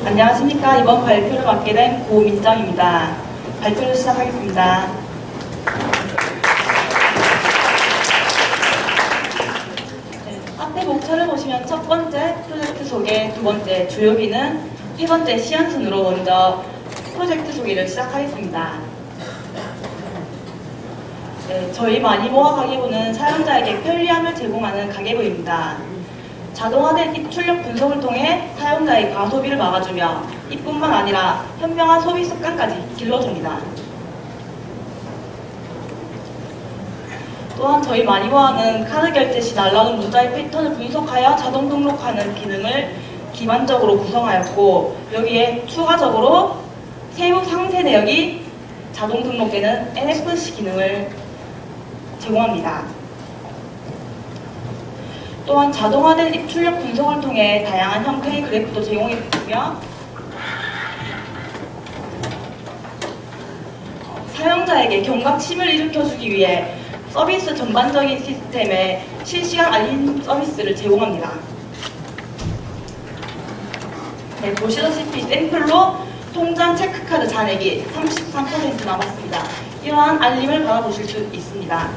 안녕하십니까. 이번 발표를 맡게 된 고민정입니다. 발표를 시작하겠습니다. 앞에 목차를 보시면 첫 번째 프로젝트 소개, 두 번째 주요 기능, 세 번째 시연 순으로 먼저 프로젝트 소개를 시작하겠습니다. 저희 마니모어 가계부는 사용자에게 편리함을 제공하는 가계부입니다. 자동화된 입출력 분석을 통해 사용자의 과소비를 막아주며 이뿐만 아니라 현명한 소비 습관까지 길러줍니다. 또한 저희 마니모어는 카드 결제 시 날라오는 문자의 패턴을 분석하여 자동 등록하는 기능을 기반적으로 구성하였고, 여기에 추가적으로 세부 상세 내역이 자동 등록되는 NFC 기능을 제공합니다. 또한 자동화된 입출력 분석을 통해 다양한 형태의 그래프도 제공해주며 사용자에게 경각심을 일으켜주기 위해 서비스 전반적인 시스템에 실시간 알림 서비스를 제공합니다. 보시다시피 샘플로 통장 체크카드 잔액이 33% 남았습니다. 이러한 알림을 받아보실 수 있습니다.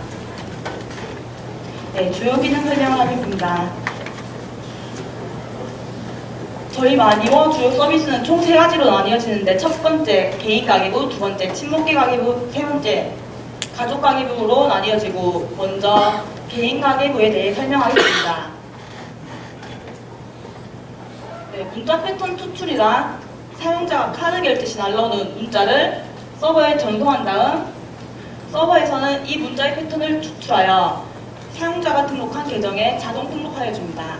주요 기능 설명을 하겠습니다. 저희 마니모어 주요 서비스는 총 3가지로 나뉘어지는데, 첫 번째 개인 가계부, 두 번째 친목계 가계부, 세 번째 가족 가계부로 나뉘어지고, 먼저 개인 가계부에 대해 설명하겠습니다. 문자 패턴 추출이란 사용자가 카드 결제 시 날라오는 문자를 서버에 전송한 다음 서버에서는 이 문자의 패턴을 추출하여 사용자가 등록한 계정에 자동 등록하여 줍니다.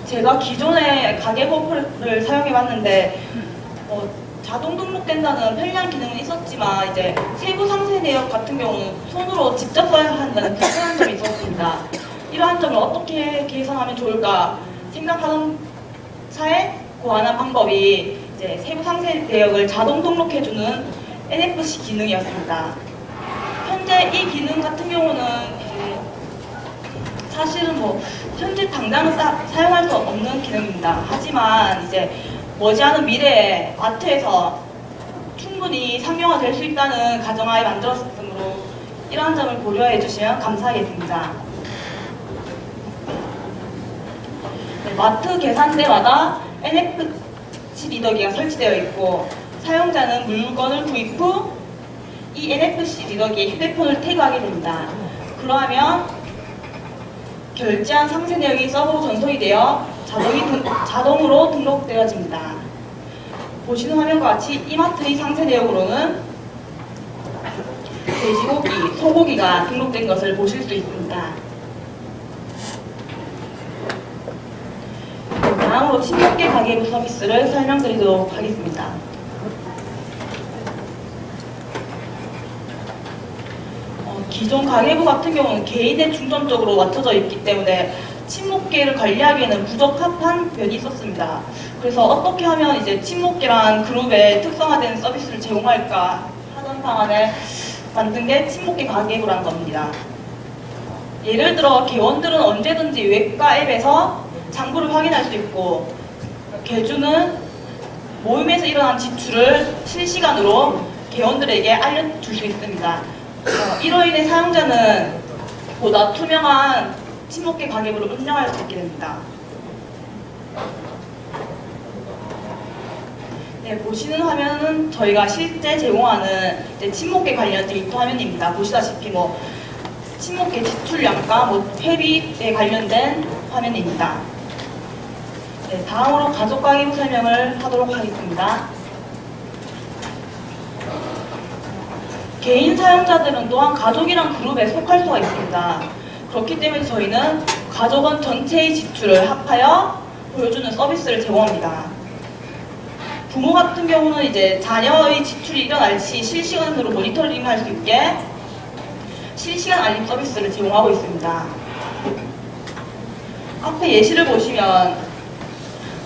제가 기존에 가계부 어플을 사용해봤는데 자동 등록된다는 편리한 기능은 있었지만 이제 세부 상세 내역 같은 경우는 손으로 직접 써야 한다는 불편한 점이 있었습니다. 이러한 점을 어떻게 개선하면 좋을까 생각하는 차에 고안한 방법이 이제 세부 상세 내역을 자동 등록해주는 NFC 기능이었습니다. 현재 이 기능 같은 경우는 사실은 현재 당장은 사용할 수 없는 기능입니다. 하지만 이제 머지않은 미래에 마트에서 충분히 상용화될 수 있다는 가정하에 만들었으므로 이러한 점을 고려해 주시면 감사하겠습니다. 마트 계산대마다 NFC 리더기가 설치되어 있고, 사용자는 물건을 구입 후 이 NFC 리더기에 휴대폰을 태그하게 됩니다. 그러하면 결제한 상세 내역이 서버로 전송이 되어 자동으로 등록되어집니다. 보시는 화면과 같이 이마트의 상세 내역으로는 돼지고기, 소고기가 등록된 것을 보실 수 있습니다. 다음으로 친목계 가계부 서비스를 설명드리도록 하겠습니다. 기존 가계부 같은 경우는 개인에 중점적으로 맞춰져 있기 때문에 친목계를 관리하기에는 부적합한 면이 있었습니다. 그래서 어떻게 하면 이제 친목계란 그룹에 특성화된 서비스를 제공할까 하던 방안을 만든 게 친목계 가계부라는 겁니다. 예를 들어 개원들은 언제든지 웹과 앱에서 장부를 확인할 수 있고, 계주는 모임에서 일어난 지출을 실시간으로 개원들에게 알려줄 수 있습니다. 이로 인해 사용자는 보다 투명한 친목계 가계부를 운영할 수 있게 됩니다. 보시는 화면은 저희가 실제 제공하는 친목계 관련 데이터 화면입니다. 보시다시피 친목계 지출량과 회비에 관련된 화면입니다. 다음으로 가족 가계부 설명을 하도록 하겠습니다. 개인 사용자들은 또한 가족이란 그룹에 속할 수가 있습니다. 그렇기 때문에 저희는 가족원 전체의 지출을 합하여 보여주는 서비스를 제공합니다. 부모 같은 경우는 이제 자녀의 지출이 일어날 시 실시간으로 모니터링할 수 있게 실시간 알림 서비스를 제공하고 있습니다. 앞에 예시를 보시면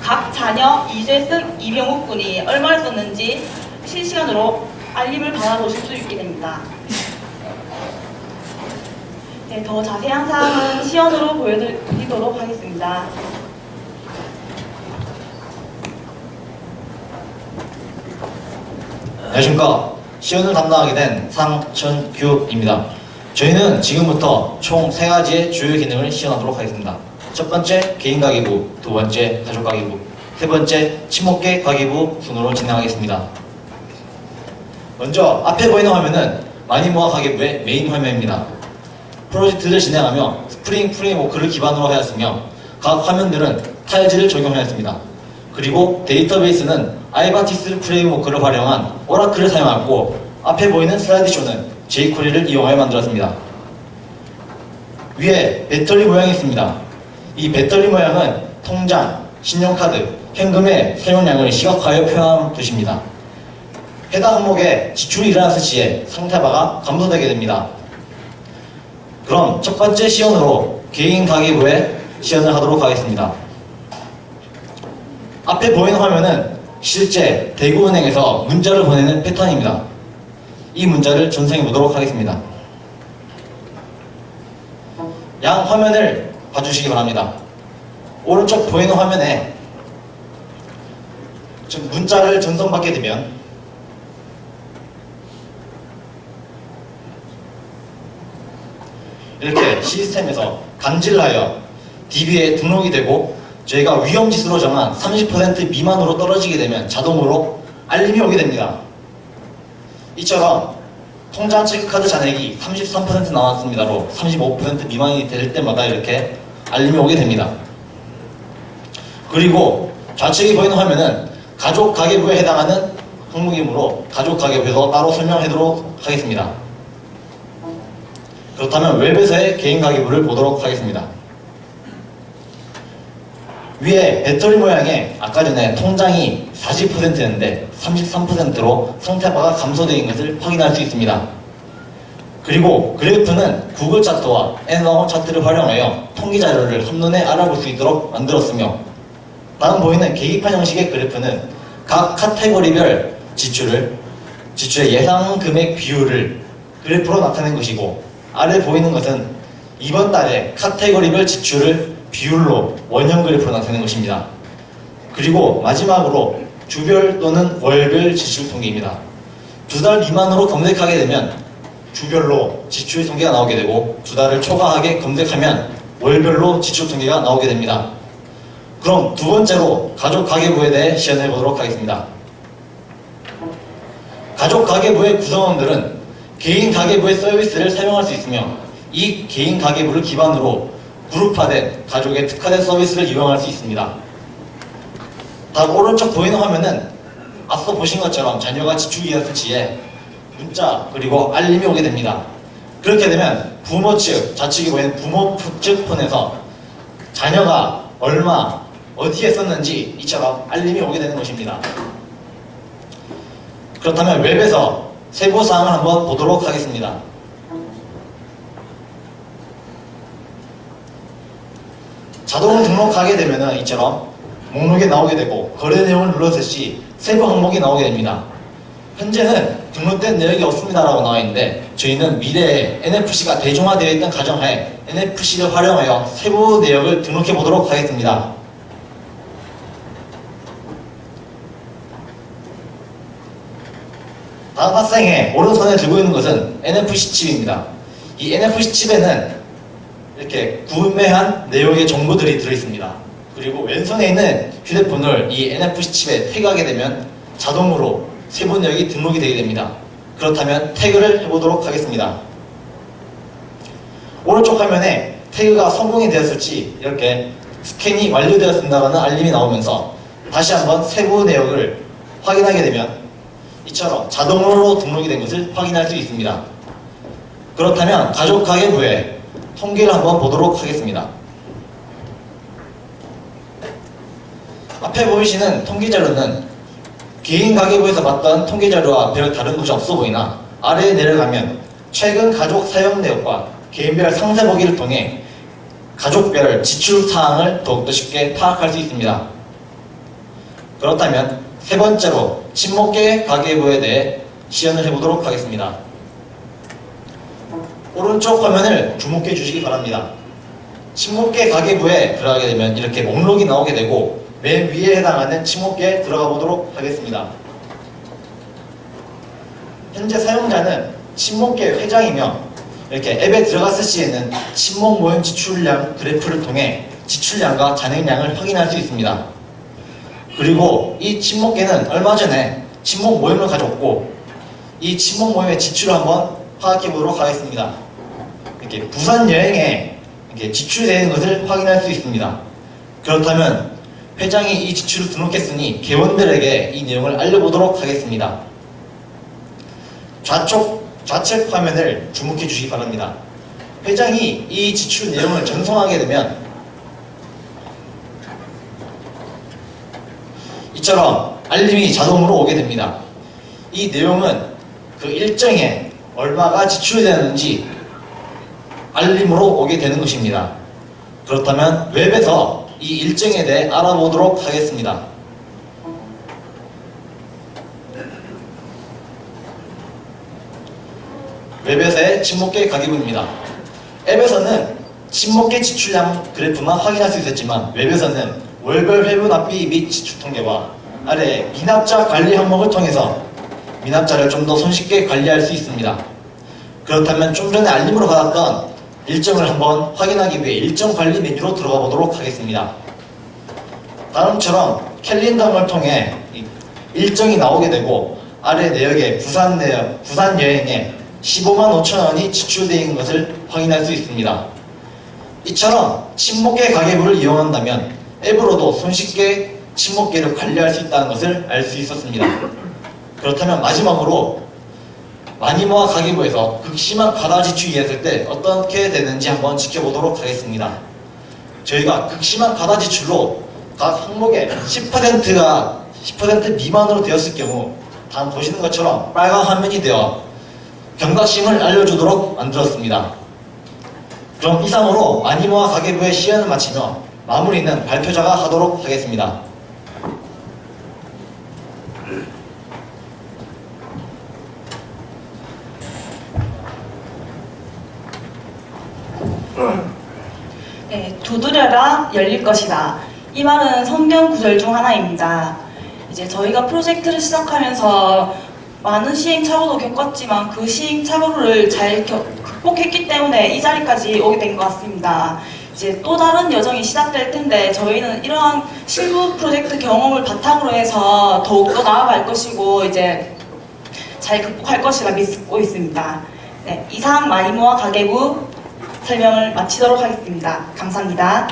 각 자녀 이재승, 이병욱 군이 얼마를 썼는지 실시간으로 알림을 받아보실 수 있게 됩니다. 더 자세한 사항은 시연으로 보여드리도록 하겠습니다. 안녕하십니까. 시연을 담당하게 된 상천규입니다. 저희는 지금부터 총 3가지의 주요 기능을 시연하도록 하겠습니다. 첫 번째, 개인가계부, 두 번째, 가족가계부, 세 번째, 친목계 가계부 순으로 진행하겠습니다. 먼저 앞에 보이는 화면은 마니모아 가계부의 메인 화면입니다. 프로젝트를 진행하며 스프링 프레임워크를 기반으로 하였으며 각 화면들은 타일즈를 적용하였습니다. 그리고 데이터베이스는 아이바티스 프레임워크를 활용한 오라클을 사용하였고, 앞에 보이는 슬라이드쇼는 jQuery를 이용하여 만들었습니다. 위에 배터리 모양이 있습니다. 이 배터리 모양은 통장, 신용카드, 현금의 사용량을 시각화하여 표현한 것입니다. 해당 항목에 지출이 일어났을 시에 상태바가 감소되게 됩니다. 그럼 첫 번째 시연으로 개인 가계부의 시연을 하도록 하겠습니다. 앞에 보이는 화면은 실제 대구은행에서 문자를 보내는 패턴입니다. 이 문자를 전송해 보도록 하겠습니다. 양 화면을 봐주시기 바랍니다. 오른쪽 보이는 화면에 문자를 전송받게 되면 이렇게 시스템에서 감지하여 DB에 등록이 되고, 저희가 위험지수로 정한 30% 미만으로 떨어지게 되면 자동으로 알림이 오게 됩니다. 이처럼 통장 체크카드 잔액이 33% 나왔습니다로 35% 미만이 될 때마다 이렇게 알림이 오게 됩니다. 그리고 좌측에 보이는 화면은 가족 가계부에 해당하는 항목이므로 가족 가계부에서 따로 설명하도록 하겠습니다. 그렇다면 웹에서의 개인 가계부를 보도록 하겠습니다. 위에 배터리 모양에 아까 전에 통장이 40%였는데 33%로 상태바가 감소된 것을 확인할 수 있습니다. 그리고 그래프는 구글 차트와 N라운 차트를 활용하여 통계 자료를 한눈에 알아볼 수 있도록 만들었으며, 다음 보이는 계기판 형식의 그래프는 각 카테고리별 지출의 예상 금액 비율을 그래프로 나타낸 것이고, 아래 보이는 것은 이번 달에 카테고리별 지출을 비율로 원형 그래프로 나타낸 것입니다. 그리고 마지막으로 주별 또는 월별 지출 통계입니다. 2달 미만으로 검색하게 되면 주별로 지출 통계가 나오게 되고, 2달을 초과하게 검색하면 월별로 지출 통계가 나오게 됩니다. 그럼 두 번째로 가족 가계부에 대해 시연해 보도록 하겠습니다. 가족 가계부의 구성원들은 개인 가계부의 서비스를 사용할 수 있으며, 이 개인 가계부를 기반으로 그룹화된 가족의 특화된 서비스를 이용할 수 있습니다. 다음 오른쪽 보이는 화면은 앞서 보신 것처럼 자녀가 지출이었을 시에 문자 그리고 알림이 오게 됩니다. 그렇게 되면 부모 측, 좌측에 보이는 부모 측 폰에서 자녀가 얼마 어디에 썼는지 이처럼 알림이 오게 되는 것입니다. 그렇다면 웹에서 세부사항을 한번 보도록 하겠습니다. 자동 등록하게 되면 이처럼 목록에 나오게 되고, 거래 내용을 눌렀을 시 세부 항목이 나오게 됩니다. 현재는 등록된 내역이 없습니다라고 나와 있는데, 저희는 미래에 NFC가 대중화되어 있던 가정하에 NFC를 활용하여 세부 내역을 등록해 보도록 하겠습니다. 다음 학생의 오른손에 들고 있는 것은 NFC 칩입니다. 이 NFC 칩에는 이렇게 구매한 내용의 정보들이 들어있습니다. 그리고 왼손에 있는 휴대폰을 이 NFC 칩에 태그하게 되면 자동으로 세부 내역이 등록이 되게 됩니다. 그렇다면 태그를 해보도록 하겠습니다. 오른쪽 화면에 태그가 성공이 되었을지 이렇게 스캔이 완료되었습니다라는 알림이 나오면서 다시 한번 세부 내역을 확인하게 되면 이처럼 자동으로 등록이 된 것을 확인할 수 있습니다. 그렇다면 가족 가계부에 통계를 한번 보도록 하겠습니다. 앞에 보이시는 통계 자료는 개인 가계부에서 봤던 통계 자료와 별 다른 것이 없어 보이나, 아래에 내려가면 최근 가족 사용 내역과 개인별 상세 보기를 통해 가족별 지출 사항을 더욱더 쉽게 파악할 수 있습니다. 그렇다면 세 번째로 친목계 가계부에 대해 시연을 해보도록 하겠습니다. 오른쪽 화면을 주목해 주시기 바랍니다. 친목계 가계부에 들어가게 되면 이렇게 목록이 나오게 되고, 맨 위에 해당하는 친목계에 들어가 보도록 하겠습니다. 현재 사용자는 친목계 회장이며 이렇게 앱에 들어갔을 시에는 친목 모임 지출량 그래프를 통해 지출량과 잔액량을 확인할 수 있습니다. 그리고 이 친목계는 얼마 전에 친목 모임을 가졌고 이 친목 모임의 지출을 한번 파악해 보도록 하겠습니다. 이렇게 부산 여행에 이렇게 지출되는 것을 확인할 수 있습니다. 그렇다면 회장이 이 지출을 등록했으니 회원들에게 이 내용을 알려보도록 하겠습니다. 좌측 화면을 주목해 주시기 바랍니다. 회장이 이 지출 내용을 전송하게 되면 이처럼 알림이 자동으로 오게 됩니다. 이 내용은 그 일정에 얼마가 지출되었는지 알림으로 오게 되는 것입니다. 그렇다면 웹에서 이 일정에 대해 알아보도록 하겠습니다. 웹에서의 친목계 가계부입니다. 앱에서는 친목계 지출량 그래프만 확인할 수 있었지만 웹에서는 월별 회부 납비 및 지출 통계와 아래 미납자 관리 항목을 통해서 미납자를 좀 더 손쉽게 관리할 수 있습니다. 그렇다면 좀 전에 알림으로 받았던 일정을 한번 확인하기 위해 일정 관리 메뉴로 들어가 보도록 하겠습니다. 다음처럼 캘린더를 통해 일정이 나오게 되고 아래 내역에 부산 여행에 15만 5천 원이 지출되어 있는 것을 확인할 수 있습니다. 이처럼 친목계 가계부를 이용한다면 앱으로도 손쉽게 친목계를 관리할 수 있다는 것을 알 수 있었습니다. 그렇다면 마지막으로 마니모아 가계부에서 극심한 과다 지출이 있을 때 어떻게 되는지 한번 지켜보도록 하겠습니다. 저희가 극심한 과다 지출로 각 항목의 10% 미만으로 되었을 경우 다음 보시는 것처럼 빨간 화면이 되어 경각심을 알려주도록 만들었습니다. 그럼 이상으로 마니모아 가계부의 시연을 마치며 마무리는 발표자가 하도록 하겠습니다. 네, 두드려라 열릴 것이다. 이 말은 성경 구절 중 하나입니다. 이제 저희가 프로젝트를 시작하면서 많은 시행착오도 겪었지만 그 시행착오를 잘 극복했기 때문에 이 자리까지 오게 된 것 같습니다. 이제 또 다른 여정이 시작될 텐데 저희는 이러한 실무 프로젝트 경험을 바탕으로 해서 더욱더 나아갈 것이고 이제 잘 극복할 것이라 믿고 있습니다. 네, 이상 마니모아 가계부 설명을 마치도록 하겠습니다. 감사합니다.